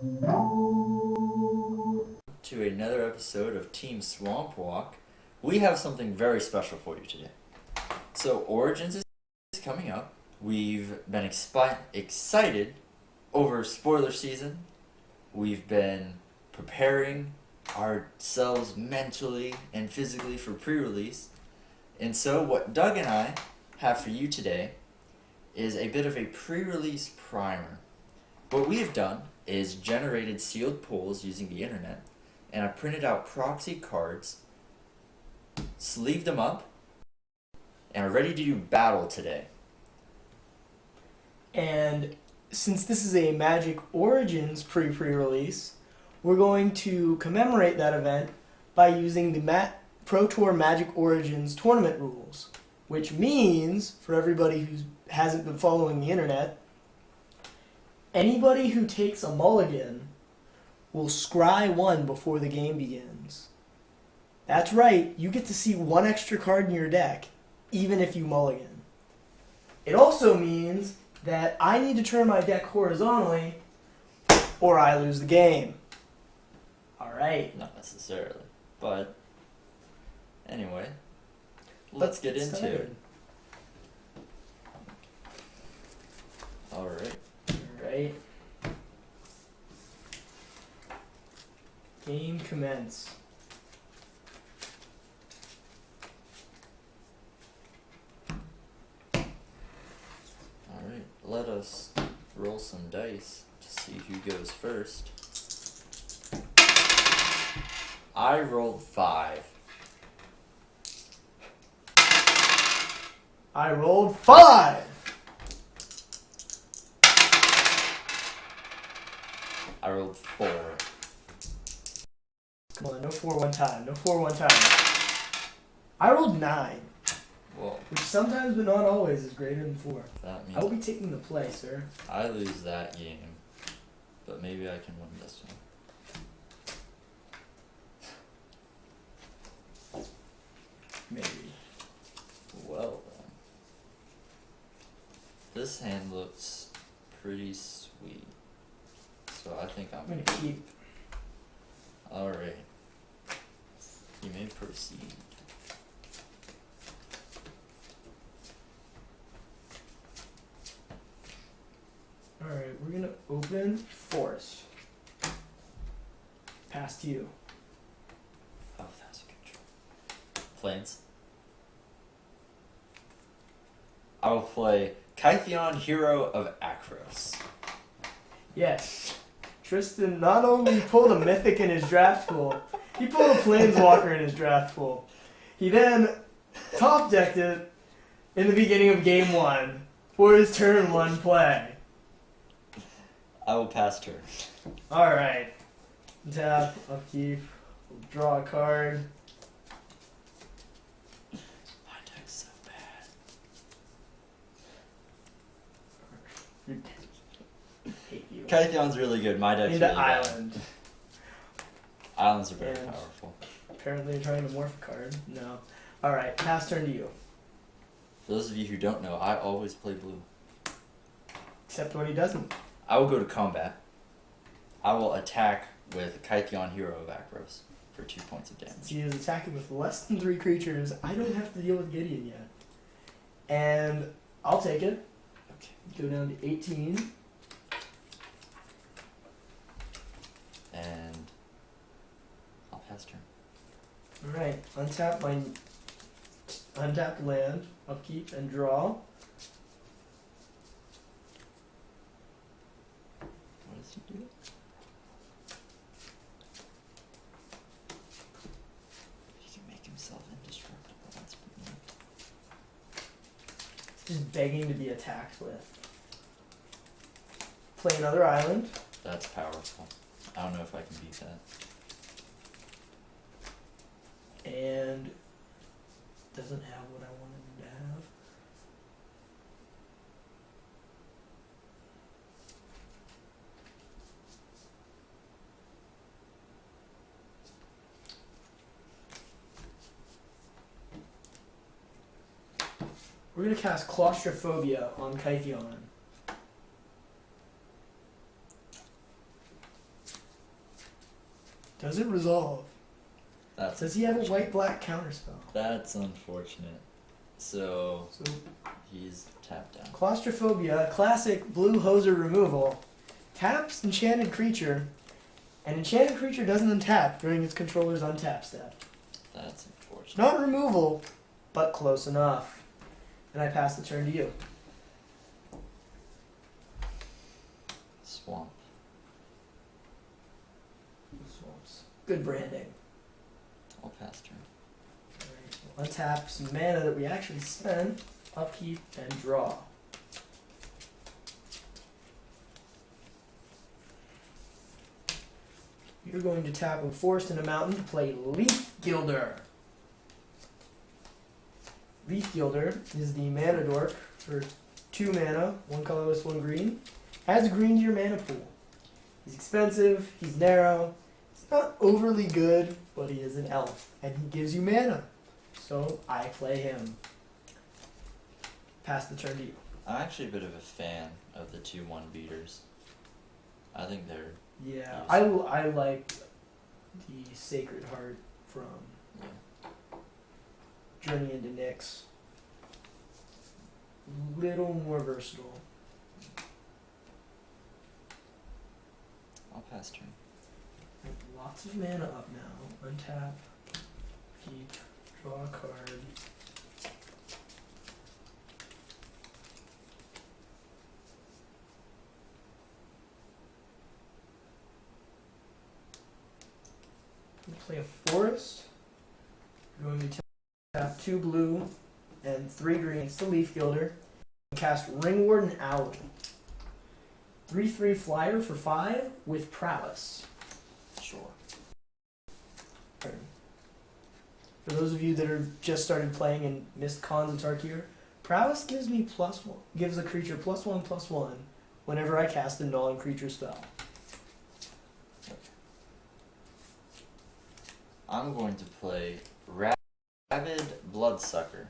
To another episode of Team Swampwalk. We have something very special for you today. So Origins is coming up. We've been excited over spoiler season. We've been preparing ourselves mentally and physically for pre-release. And so what Doug and I have for you today is a bit of a pre-release primer. What we have done is generated sealed pools using the internet, and I printed out proxy cards, sleeved them up, and are ready to do battle today. And since this is a Magic Origins pre-release, we're going to commemorate that event by using the Pro Tour Magic Origins tournament rules, which means, for everybody who hasn't been following the internet, anybody who takes a mulligan will scry one before the game begins. That's right, you get to see one extra card in your deck, even if you mulligan. It also means that I need to turn my deck horizontally, or I lose the game. Alright. Not necessarily, but anyway, let's get into it. Alright. Alright. Game commence. Alright, let us roll some dice to see who goes first. I rolled 5. I rolled 5! I rolled 4. Come on, no 4 one time. No 4 one time. I rolled 9. Well, Which sometimes, but not always, is greater than 4. that I will means be taking the play, sir. I lose that game, but maybe I can win this one. Maybe. Well then. This hand looks pretty sweet. So I think I'm I'm going to keep. Alright. You may proceed. Alright, we're going to open Forest. Pass to you. Oh, that's a good try. Planes. I will play Kytheon, Hero of Akros. Yes. Tristan not only pulled a Mythic in his draft pool, he pulled a Planeswalker in his draft pool. He then top decked it in the beginning of game 1 for his turn 1 play. I will pass turn. Alright. Tap, upkeep, we'll draw a card. My deck's so bad. Hate you. Kytheon's really good. My deck's Into really bad. Island. Islands are very And- powerful. Apparently you're trying to morph a card. No. Alright, pass turn to you. For those of you who don't know, I always play blue. Except when he doesn't. I will go to combat. I will attack with Kytheon, Hero of Akros for 2 points of Since damage. he is attacking with less than 3 creatures, I don't have to deal with Gideon yet. And I'll take it. Okay. Go down to 18. And I'll pass turn. Alright, untap my untapped land, upkeep, and draw. What does he do? He can make himself indestructible. That's pretty neat. Just begging to be attacked with. Play another island. That's powerful. I don't know if I can beat that. And doesn't have what I wanted him to have. We're going to cast Claustrophobia on Kytheon. Does it resolve? Does he have a white-black counterspell? That's unfortunate. So So, he's tapped down. Claustrophobia, classic blue hoser removal. Taps enchanted creature. An enchanted creature doesn't untap during its controller's untap step. That's unfortunate. Not removal, but close enough. And I pass the turn to you. Swamp. Swamps. Good branding. I'll pass turn. Alright, we'll untap some mana that we actually spent, upkeep, and draw. You're going to tap a forest and a mountain to play Leaf Gilder. Leaf Gilder is the mana dork for 2 mana, 1 colorless, 1 green. Adds green to your mana pool. He's expensive, he's narrow, he's not overly good, but he is an elf, and he gives you mana. So I play him. Pass the turn to you. I'm actually a bit of a fan of the 2/1 beaters. I think they're Yeah, Yes. I like the Sacred Heart from Journey into Nyx. Little more versatile. I'll pass turn. Lots of mana up now. Untap, keep, draw a card. Play a forest. We're going to tap 2 blue and 3 green. It's the Leaf Gilder. And cast Ringwarden Owl. 3/3 flyer for 5 with prowess. Sure. For those of you that are just started playing and missed Khans and Tarkir, prowess gives me +1. Gives a creature +1/+1 whenever I cast a non-creature spell. I'm going to play Rabid Bloodsucker.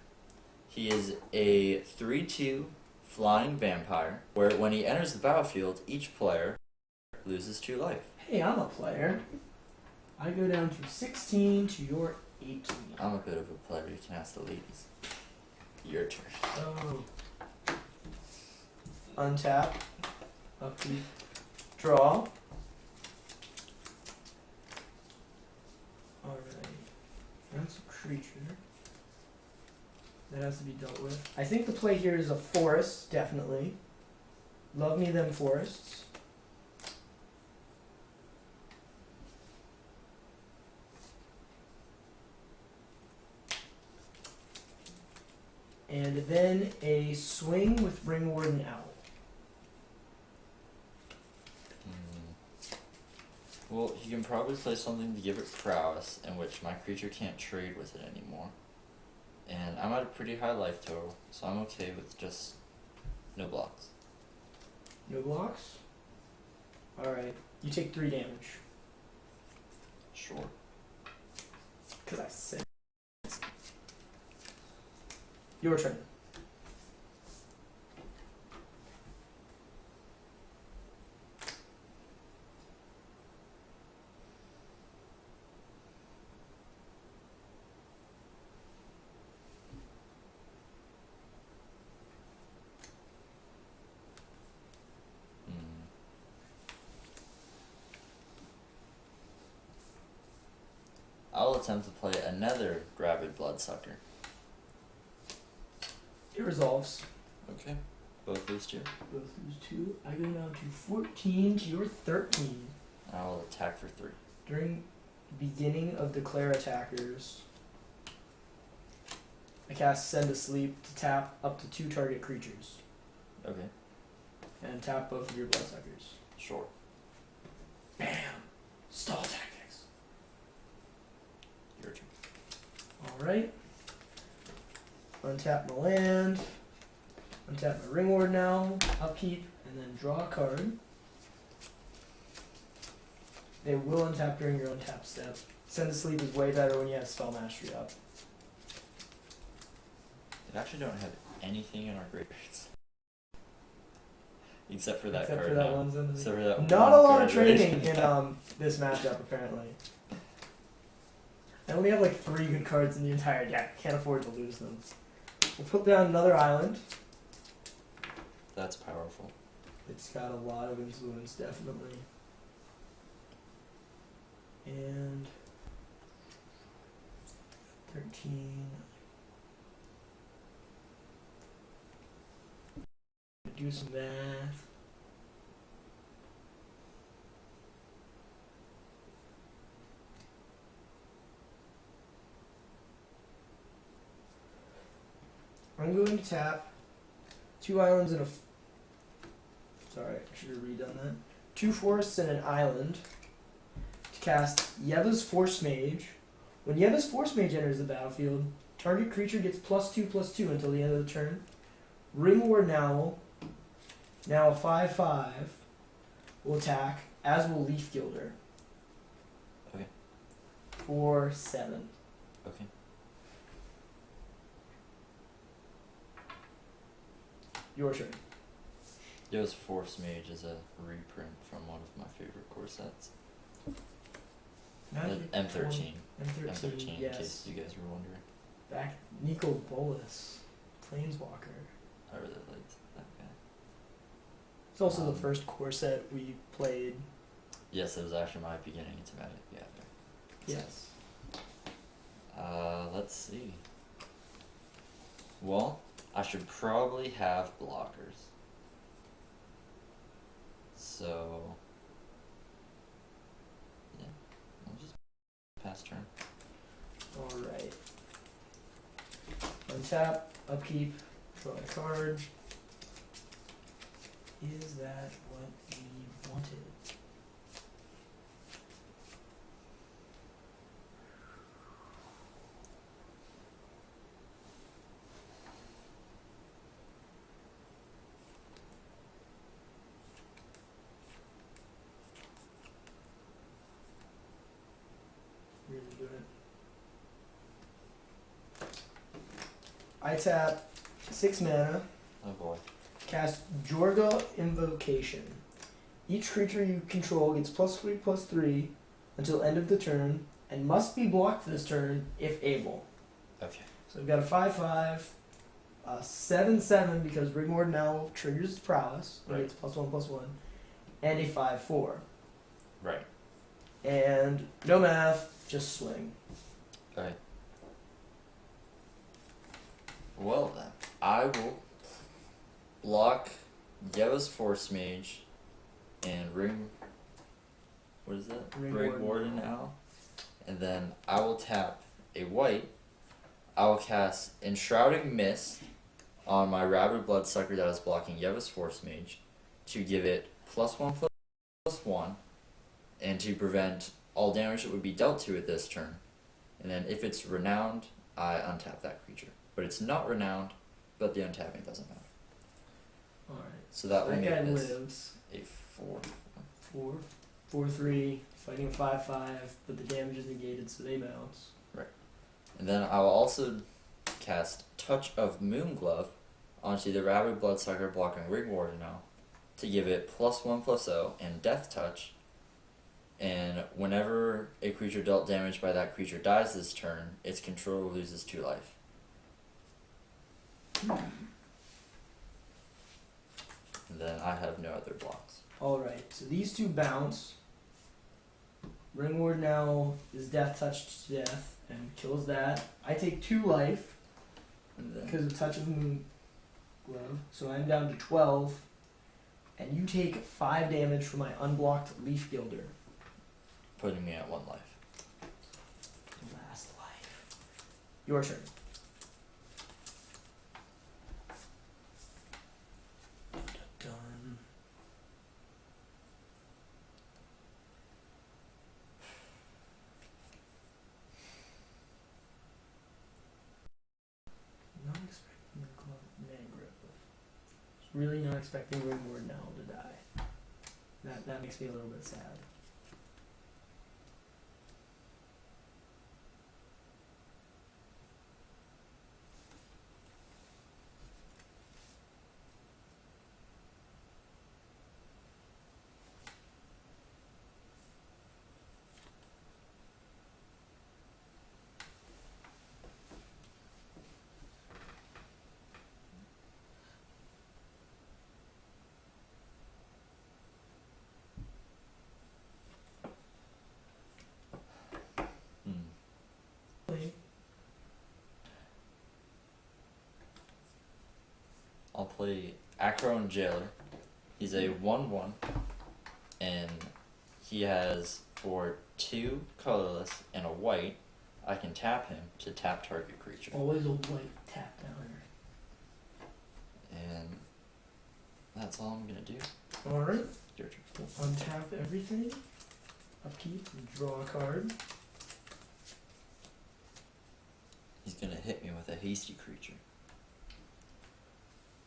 He is a 3/2 flying vampire, where when he enters the battlefield, each player loses 2 life. Hey, I'm a player. I go down to 16 to your 18. I'm a bit of a player, you can ask the ladies. Your turn. So, untap, upkeep, draw. Alright, that's a creature. That has to be dealt with. I think the play here is a forest, definitely. Love me them forests. And then a swing with Ringwarden Owl. Well, he can probably play something to give it prowess, in which my creature can't trade with it anymore. And I'm at a pretty high life total, so I'm okay with just no blocks. No blocks? Alright, you take 3 damage. Sure. Because I said. Your turn. I'll attempt to play another Rabid Bloodsucker. It resolves. Okay. Both those 2. Both lose 2. I go down to 14 to your 13. I'll attack for 3. During the beginning of Declare Attackers, I cast Send Asleep to tap up to 2 target creatures. Okay. And tap both of your Bloodsuckers. Sure. Bam! Stall tactics. Your turn. Alright. Untap my land. Untap my Ringward now. Upkeep. And then draw a card. They will untap during your untap step. Send to Sleep is way better when you have Spell Mastery up. We actually don't have anything in our graveyards. Except for that Except card for that now. one's in the Except for that Not one a lot of card right trading in this matchup apparently. I only have like 3 good cards in the entire deck. Can't afford to lose them. We'll put down another island. That's powerful. It's got a lot of influence, definitely. And 13. Do some math. I'm going to tap 2 islands and a. Sorry, I should have redone that. 2 forests and an island to cast Yeva's Force Mage. When Yeva's Force Mage enters the battlefield, target creature gets +2/+2 until the end of the turn. Ringward Owl, now a 5/5, will attack, as will Leaf Gilder. Okay. For 7. Okay. Your turn. Yo's Force Mage is a reprint from one of my favorite core sets. The M13. M13, yes. in case you guys were wondering. Back Nico Bolas, Planeswalker. I really liked that guy. It's also the first core set we played. Yes, it was actually my beginning into Magic. Yeah. Yes. Let's see. Well, I should probably have blockers. So, yeah, I'll just pass turn. Alright. Untap, upkeep, draw a card. Is that what we wanted? Really good. I tap 6 mana, Oh boy. cast Jorga Invocation. Each creature you control gets +3/+3 until end of the turn, and must be blocked this turn if able. Okay. So we've got a 5/5, a 7/7 because Ringward now triggers its prowess, Right. it's +1/+1, and a 5/4. Right. And no math, just swing. Okay. Well then, I will block Yeva's Force Mage and Ring. What is that? Ring Warden Owl. And then I will tap a white. I will cast Enshrouding Mist on my Rabid Bloodsucker that is blocking Yeva's Force Mage to give it +1/+1 and to prevent all damage that would be dealt to it this turn. And then if it's renowned, I untap that creature. But it's not renowned, but the untapping doesn't matter. Alright. So that will That make guy this lives. a 4. 4/3, fighting a 5/5, but the damage is negated, so they bounce. And then I will also cast Touch of Moonglove onto the Rabid Bloodsucker blocking Ringward now to give it +1/+0 and Death Touch. And whenever a creature dealt damage by that creature dies this turn, its controller loses 2 life. And then I have no other blocks. Alright, so these 2 bounce. Ringward now is death touched to death and kills that. I take 2 life And then because of Touch of Moon Glove, so I'm down to 12. And you take 5 damage from my unblocked Leaf Gilder. putting me at 1 life. Last life. Your turn. Done. Not expecting the club Mangrove. Really not expecting Ringward now to die. That makes me a little bit sad. play Acron Jailer. He's a 1/1, and he has for 2 colorless and a white. I can tap him to tap target creature. Always a white tap downer. And that's all I'm gonna do. Alright. Your turn. We'll untap everything. Upkeep and draw a card. He's gonna hit me with a hasty creature.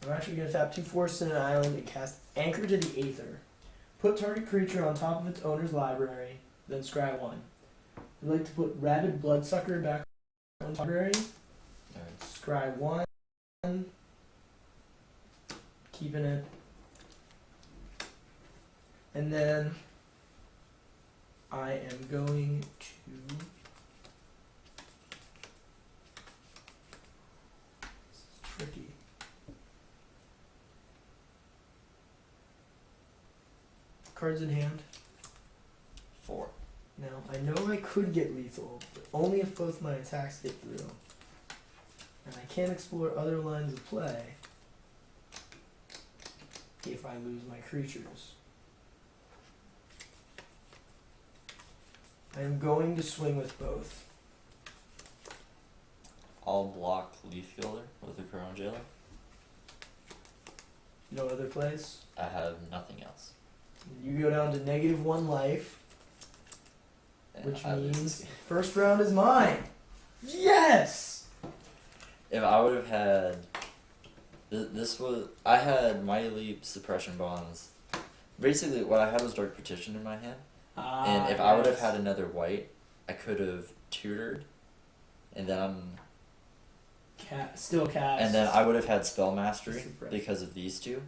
I'm actually going to tap 2 forests and an island and cast Anchor to the Aether. Put target creature on top of its owner's library, then scry 1. I'd like to put Rabid Bloodsucker back on the library. Alright. Scry 1. Keeping it. And then I am going to... This is tricky. Cards in hand. 4. Now, I know I could get lethal, but only if both my attacks get through. And I can't explore other lines of play if I lose my creatures. I am going to swing with both. I'll block Leaf Fielder with a Crown Jailer. No other plays. I have nothing else. You go down to -1 life, And which I means lose. first round is mine. Yes! If I would have had... I had Mighty Leap, Suppression Bonds. Basically, what I had was Dark Petition in my hand. And if I would have had another white, I could have tutored. And then still cast. And then I would have had Spell Mastery Suppress. because of these two.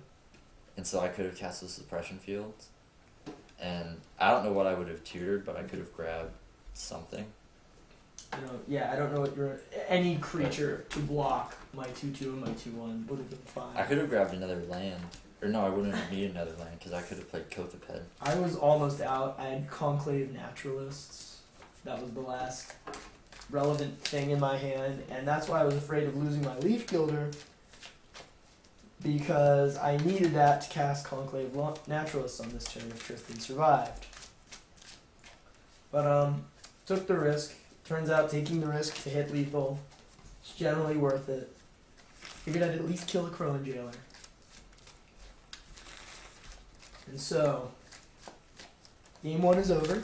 And so I could have cast the Suppression Fields. And I don't know what I would have tutored, but I could have grabbed something. I don't know what your any creature to block my 2/2 and my 2/1 would have been fine. I could have grabbed another land. Or no, I wouldn't have needed another land because I could have played Kothaped. I was almost out. I had Conclave Naturalists. That was the last relevant thing in my hand, and that's why I was afraid of losing my Leaf Gilder, because I needed that to cast Conclave Naturalists on this turn if Tristan survived. But took the risk. Turns out taking the risk to hit lethal is generally worth it. Figured I'd at least kill a Crowan Jailer. And so, game 1 is over.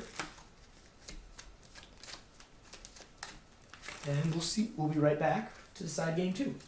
And we'll be right back to decide game 2.